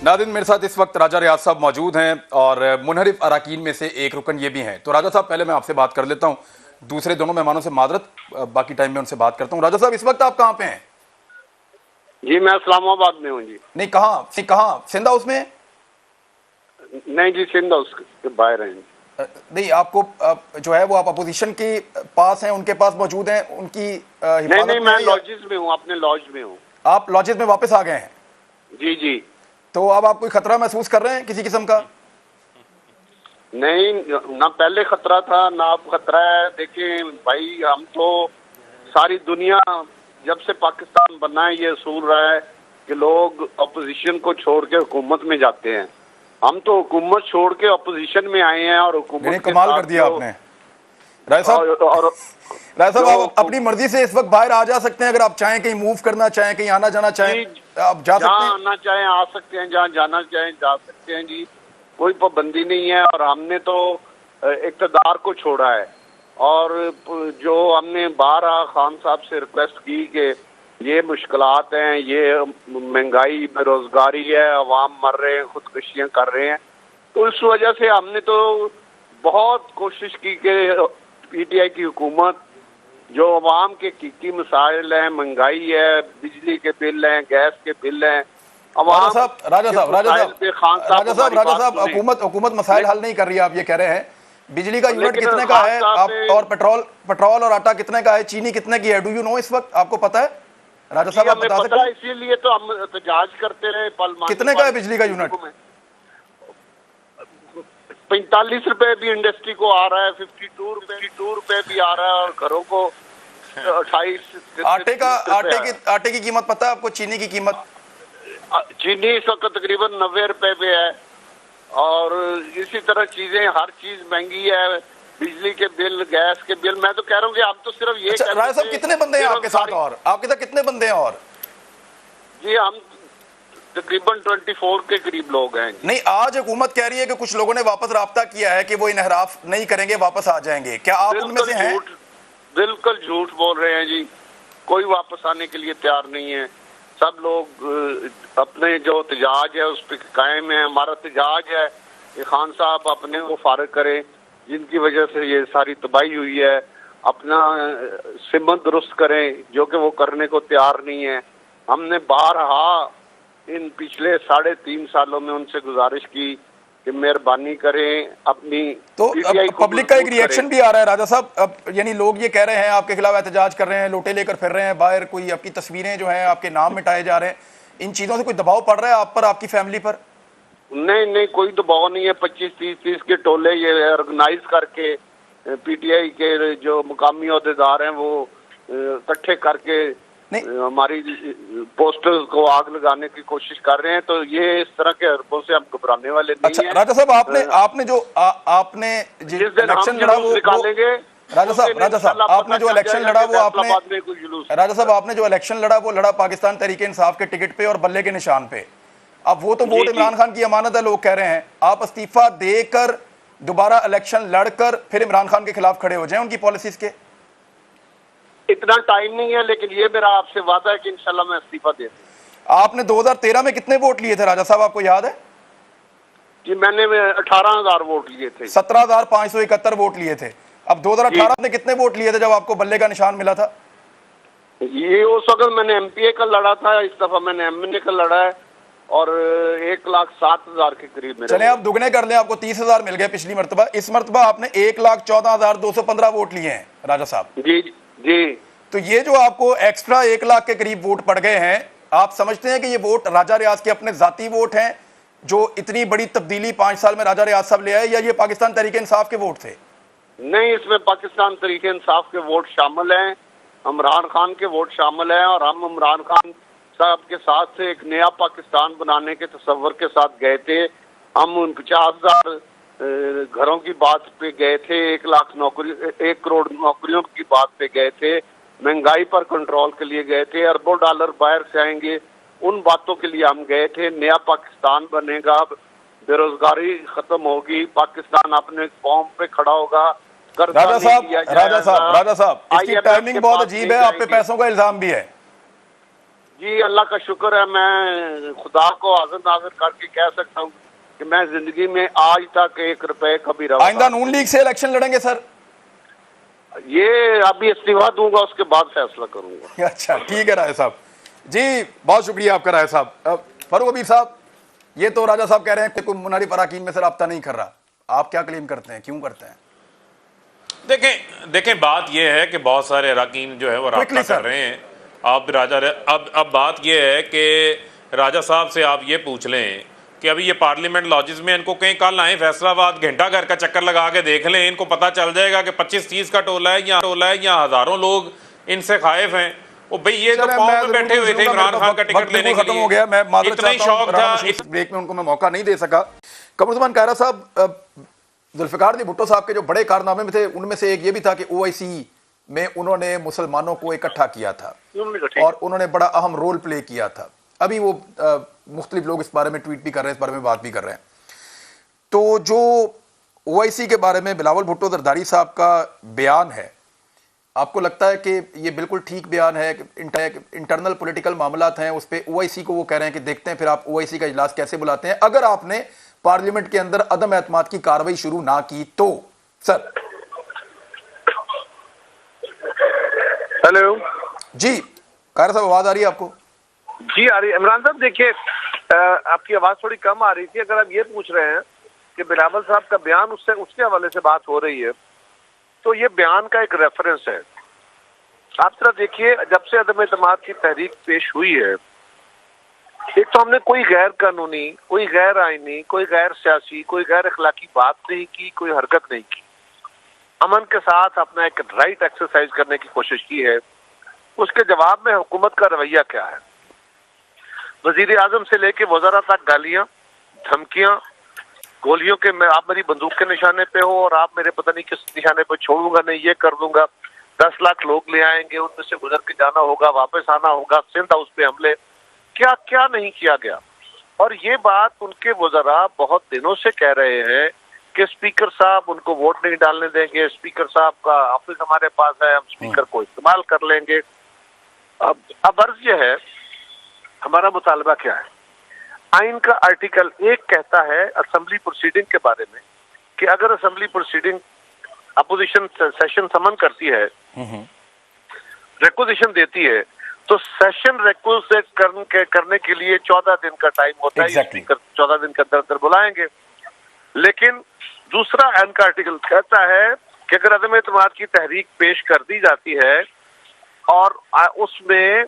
नादिन, मेरे साथ इस वक्त राजा रियाज साहब मौजूद हैं और मुनहरिफ अराकीन में से एक रुकन ये भी हैं। तो राजा साहब, पहले मैं आपसे बात कर लेता हूं, दूसरे दोनों मेहमानों से मादरत, बाकी टाइम में उनसे बात करता हूं। राजा साहब, इस वक्त आप कहां पे हैं? जी मैं इस्लामाबाद में हूँ जी। नहीं, कहां? सिंध हाउस में? नहीं जी, सिंध हाउस के बाहर हैं। नहीं, आपको जो है वो आप अपोजिशन के पास हैं, उनके पास मौजूद हैं, उनकी नहीं, मैं लॉजेस में हूँ, अपने लॉज में हूँ। आप लॉजेस में वापस आ गए हैं? जी जी। तो अब आप कोई खतरा महसूस कर रहे हैं किसी किस्म का? नहीं, ना पहले खतरा था ना अब खतरा है। देखिए भाई, हम तो सारी दुनिया जब से पाकिस्तान बना है ये असूल रहा है कि लोग अपोजिशन को छोड़ के हुकूमत में जाते हैं। हम तो हुकूमत छोड़ के अपोजिशन में आए हैं और हुकूमत कमाल कर दिया आपने। राय साहब, आप अपनी मर्जी से इस वक्त बाहर आ जा सकते हैं, अगर आप चाहें, कहीं मूव करना चाहें, कहीं आना जाना चाहें, आप जा सकते हैं। जहाँ आना चाहें आ सकते हैं, जहाँ जाना चाहें जा सकते हैं जी, कोई पाबंदी नहीं है। और हमने तो इक़्तिदार को छोड़ा है और जो हमने बारह खान साहब से रिक्वेस्ट की कि ये मुश्किलात हैं, ये महंगाई, बेरोजगारी है, अवाम मर रहे हैं, खुदकुशियां कर रहे हैं, तो इस वजह से हमने तो बहुत कोशिश की कि पीटीआई की हुकूमत जो अवाम के की मसाइल हैं, महंगाई है, बिजली के बिल हैं, गैस के बिल हैं, राजा साहब, हुकूमत मसाइल हल नहीं कर रही है, आप ये कह रहे हैं। बिजली का यूनिट कितने का है आप, और पेट्रोल और आटा कितने का है, चीनी कितने की है, डू यू नो, इस वक्त आपको पता है? राजा साहब, आप बता सकते हैं? इसीलिए तो हम एहतजाज करते रहे। कितने का है बिजली का यूनिट? 45 रुपए भी इंडस्ट्री को आ रहा है, 52 रुपए भी आ रहा है, और घरों को 28। आटे की कीमत पता है आपको? चीनी की कीमत? चीनी इस वक्त तकरीबन 90 रुपए पे है, और इसी तरह चीजें, हर चीज महंगी है, बिजली के बिल, गैस के बिल। मैं तो कह रहा हूँ कि आप तो सिर्फ ये राय साहब, कितने बंदे हैं आपके साथ, और आपके साथ कितने बंदे हैं? और जी हम तकरीबन 24 के करीब लोग हैं। नहीं, आज हुकूमत कह रही है कि कुछ लोगों ने वापस राब्ता किया है कि वो इनहराफ नहीं करेंगे, वापस आ जाएंगे। क्या आप उनमें से हैं? बिल्कुल झूठ बोल रहे हैं जी, कोई वापस आने के लिए तैयार नहीं है। सब लोग अपने जो एहतजाज है उस पर कायम है। हमारा एहतजाज है कि खान साहब अपने को फारिग करें, जिनकी वजह से ये सारी तबाही हुई है, अपना सिमत दुरुस्त करें, जो कि वो करने को तैयार नहीं है। हमने बारहा इन पिछले 3.5 सालों में उनसे गुजारिश की कि मेहरबानी करें अपनी। तो पब्लिक का एक रिएक्शन भी आ रहा है राजा साहब, अब यानी लोग ये कह रहे हैं आपके खिलाफ एहतजाज कर रहे हैं, लोटे लेकर फिर रहे हैं बाहर, कोई आपकी तस्वीरें जो हैं आपके नाम मिटाए जा रहे हैं, इन चीजों से कोई दबाव पड़ रहा है आप पर, आपकी फैमिली पर? नहीं, कोई दबाव नहीं है। 25-30 के टोले ये ऑर्गेनाइज करके पीटीआई के जो मुकामी अहदेदार हैं वो इकट्ठे करके हमारी पोस्टर्स को आग लगाने की कोशिश कर रहे हैं। तो ये इस तरह के हरकतों से हम घबराने वाले नहीं अच्छा, राजा साहब, आपने जो इलेक्शन लड़ा वो निकालेंगे। राजा साहब, आपने जो इलेक्शन लड़ा वो राजा साहब, आपने जो इलेक्शन लड़ा वो लड़ा पाकिस्तान तहरीके इंसाफ के टिकट पे और बल्ले के निशान पे। अब वो तो वोट इमरान खान की अमानत है, लोग कह रहे हैं। आप इस्तीफा देकर दोबारा इलेक्शन लड़कर फिर इमरान खान के खिलाफ खड़े हो जाएं उनकी पॉलिसीज के? इतना टाइम नहीं है, लेकिन ये मेरा आपसे वादा है कि इंशाल्लाह मैं इस्तीफा दे दूं। आपने 2013 में कितने वोट लिए थे राजा साहब, आपको याद है? जी मैंने 18,000 वोट लिए थे। 17,571 वोट लिए थे। अब 2018 में कितने वोट लिए थे जब आपको बल्ले का निशान मिला था? ये उस वक्त मैंने एमपीए का लड़ा था, इस दफा मैंने एमएनए का लड़ा है, और 1,07,000 के करीब मेरे। चले आप दुगने कर लें, आपको 30,000 मिल गए पिछली मरतबा। इस मरतबा आपने 1,14,215 वोट लिए हैं राजा साहब। जी। तो ये जो आपको एक्स्ट्रा 1 लाख के करीब वोट पड़ गए हैं, आप समझते हैं कि ये वोट राजा रियाज के अपने जाती वोट हैं जो इतनी बड़ी तब्दीली 5 साल में राजा रियाज साहब ले आए, या ये पाकिस्तान तहरीके इंसाफ के वोट थे? नहीं, इसमें पाकिस्तान तहरीके इंसाफ के वोट शामिल हैं, इमरान खान के वोट शामिल हैं, और हम इमरान खान साहब के साथ से एक नया पाकिस्तान बनाने के तस्वर के साथ गए थे। हम 50,000 घरों की बात पे गए थे, 1 लाख नौकरी, 1 करोड़ नौकरियों की बात पे गए थे, महंगाई पर कंट्रोल के लिए गए थे, अरबों डॉलर बाहर से आएंगे, उन बातों के लिए हम गए थे। नया पाकिस्तान बनेगा, बेरोजगारी खत्म होगी, पाकिस्तान अपने कौम पे खड़ा होगा। राजा साहब, इसकी टाइमिंग बहुत अजीब है, आप पे पैसों का इल्जाम भी है। जी अल्लाह का शुक्र है, मैं खुदा को हाजिर नाजिर करके कह सकता हूँ कि मैं जिंदगी में आज तक 1 रुपए कभी रहा आइंदा नून लीग से इलेक्शन लड़ेंगे सर? ये अभी इस्तीफा दूंगा, उसके बाद फैसला करूंगा। अच्छा ठीक है राजा साहब जी, बहुत शुक्रिया आपका राजा साहब। फरूक हबीब साहब, ये तो राजा साहब कह रहे हैं कि कोई मुनारिफ अराकीन में से राब्ता नहीं कर रहा, आप क्या क्लेम करते हैं, क्यों करते हैं? देखें बात यह है कि बहुत सारे अराकीन जो है वो राब्ता कर रहे हैं। आप राजा अब बात यह है कि राजा साहब से आप ये पूछ लें कि अभी ये पार्लियामेंट लॉजिस में इनको कहीं कल आए फैसलाबाद, घंटा घर का चक्कर लगा के देख लें, इनको पता चल जाएगा कि 25-30 का टोला है या हजारों लोग इनसे खाइफ हैं। वो भाई ये तो पाँव में बैठे हुए थे इमरान खान का टिकट लेने के लिए। खत्म हो गया, मैं माजरत इतना ही चाहता हूं, शौक था इस ब्रेक में उनको मैं मौका नहीं दे सका। कमरुज़्ज़मान कायरा साहब, जुल्फ़िकार अली भुट्टो साहब के जो बड़े कारनामे में थे उनमें से एक ये भी था कि ओआईसी में उन्होंने मुसलमानों को इकट्ठा किया था और उन्होंने बड़ा अहम रोल प्ले किया था। अभी वो मुख्तलिफ लोग इस बारे में ट्वीट भी कर रहे हैं, इस बारे में बात भी कर रहे हैं। तो जो ओआईसी के बारे में बिलावल भुट्टो जरदारी साहब का बयान है, आपको लगता है कि ये बिल्कुल ठीक बयान है? इंटरनल पॉलिटिकल मामलात हैं, उस पर ओआईसी को वो कह रहे हैं कि देखते हैं फिर आप ओआईसी का इजलास कैसे बुलाते हैं अगर आपने पार्लियामेंट के अंदर अदम एतमाद की कार्रवाई शुरू ना की तो। सर हेलो जी, कायरा साहब आवाज आ रही है आपको? जी आ रही है। इमरान साहब देखिए, आपकी आवाज थोड़ी कम आ रही थी। अगर आप ये पूछ रहे हैं कि बिलावल साहब का बयान, उसके हवाले से बात हो रही है, तो ये बयान का एक रेफरेंस है। आप जरा देखिए, जब से अदम एतमाद की तहरीक पेश हुई है, एक तो हमने कोई गैर कानूनी, कोई गैर आईनी, कोई गैर सियासी, कोई गैर अखलाकी बात नहीं की, कोई हरकत नहीं की। अमन के साथ अपना एक राइट एक्सरसाइज करने की कोशिश की है। उसके जवाब में हुकूमत का रवैया क्या है? वजीर आजम से लेके वज़रा तक गालियां, धमकियां, गोलियों के आप मेरी बंदूक के निशाने पे हो और आप मेरे पता नहीं किस निशाने पे छोड़ूंगा नहीं, ये कर दूंगा, 10 लाख लोग ले आएंगे, उनमें से गुजर के जाना होगा, वापस आना होगा, सिंध हाउस पे हमले, क्या क्या नहीं किया गया। और ये बात उनके वज़रा बहुत दिनों से कह रहे हैं कि स्पीकर साहब उनको वोट नहीं डालने देंगे, स्पीकर साहब का ऑफिस हमारे पास है, हम स्पीकर को इस्तेमाल कर लेंगे। अब अर्ज ये है, हमारा मुतालबा क्या है? आइन का आर्टिकल 1 कहता है असेंबली प्रोसीडिंग के बारे में कि अगर असेंबली प्रोसीडिंग अपोजिशन सेशन समन करती है, रिक्वेजिशन देती है, तो सेशन रिक्वेस्ट करने के लिए 14 दिन का टाइम होता है। स्पीकर 14 दिन के अंदर अंदर बुलाएंगे। लेकिन दूसरा आइन का आर्टिकल कहता है कि अगर अदम एतमाद की तहरीक पेश कर दी जाती है और उसमें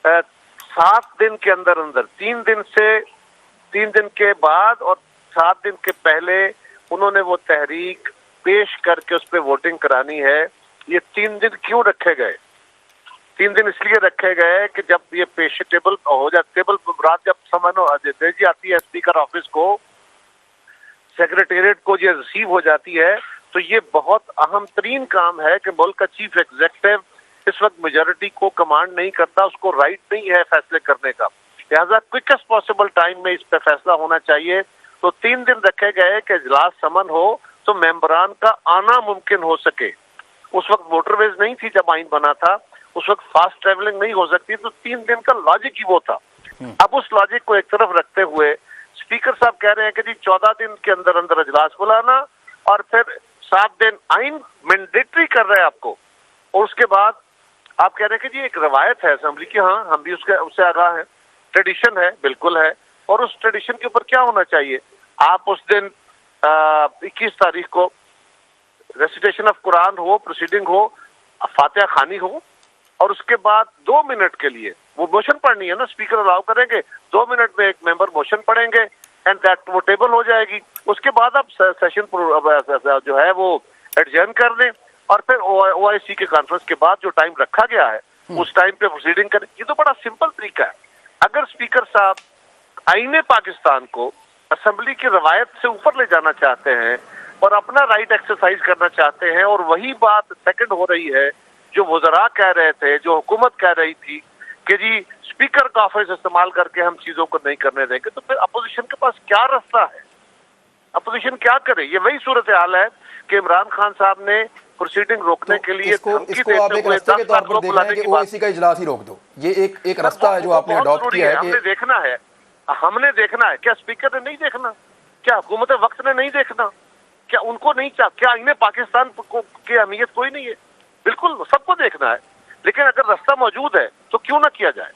7 दिन के अंदर अंदर, 3 दिन के बाद और 7 दिन के पहले उन्होंने वो तहरीक पेश करके उस पर वोटिंग करानी है। ये 3 दिन क्यों रखे गए? 3 दिन इसलिए रखे गए कि जब ये पेश टेबल हो जाए, टेबल रात जब समझ भेजी आती है स्पीकर ऑफिस को, सेक्रेटेरिएट को, ये रिसीव हो जाती है, तो ये बहुत अहम तरीन काम है कि मुल्क का चीफ एग्जीक्यूटिव इस वक्त मेजोरिटी को कमांड नहीं करता, उसको राइट नहीं है फैसले करने का। लिहाजा क्विकेस्ट पॉसिबल टाइम में इस पे फैसला होना चाहिए। तो 3 दिन रखे गए कि इजलास समन हो तो मेंबरान का आना मुमकिन हो सके। उस वक्त मोटरवेज नहीं थी जब आइन बना था, उस वक्त फास्ट ट्रेवलिंग नहीं हो सकती, तो 3 दिन का लॉजिक ही वो था। अब उस लॉजिक को एक तरफ रखते हुए स्पीकर साहब कह रहे हैं कि जी 14 दिन के अंदर अंदर इजलास बुलाना और फिर 7 दिन आइन मैंडेटरी कर रहे हैं आपको। और उसके बाद आप कह रहे हैं कि जी एक रवायत है असेंबली की, हाँ हम भी उससे आगाह हैं, ट्रेडिशन है, बिल्कुल है। और उस ट्रेडिशन के ऊपर क्या होना चाहिए? आप उस दिन 21 तारीख को रेसिटेशन ऑफ कुरान हो, प्रोसीडिंग हो, फातिहा खानी हो, और उसके बाद 2 मिनट के लिए वो मोशन पढ़नी है ना, स्पीकर अलाउ करेंगे, 2 मिनट में एक मेंबर मोशन पढ़ेंगे एंड दैट वो टेबल हो जाएगी। उसके बाद आप सेशन जो है वो एडजर्न कर दें और फिर ओआईसी के कॉन्फ्रेंस के बाद जो टाइम रखा गया है उस टाइम पे प्रोसीडिंग करें। ये तो बड़ा सिंपल तरीका है। अगर स्पीकर साहब आईने पाकिस्तान को असेंबली की रवायत से ऊपर ले जाना चाहते हैं और अपना राइट एक्सरसाइज करना चाहते हैं, और वही बात सेकंड हो रही है जो वज़रा कह रहे थे, जो हुकूमत कह रही थी कि जी स्पीकर का ऑफिस इस्तेमाल करके हम चीजों को नहीं करने देंगे, तो फिर अपोजिशन के पास क्या रास्ता है? अपोजिशन क्या करे? ये वही सूरत हाल है कि इमरान खान साहब ने प्रोसीडिंग रोकने के लिए इसको आप एक रास्ते के तौर पर देख रहे हैं कि ओवैसी का इजलास ही रोक दो, ये एक रास्ता है जो आपने अडॉप्ट किया है। हमने देखना है, क्या स्पीकर ने नहीं देखना, क्या हुकूमत वक्त ने नहीं देखना, क्या उनको नहीं क्या इन्हें पाकिस्तान की अहमियत कोई नहीं है? बिल्कुल सबको देखना है, लेकिन अगर रास्ता मौजूद है तो क्यों ना किया जाए।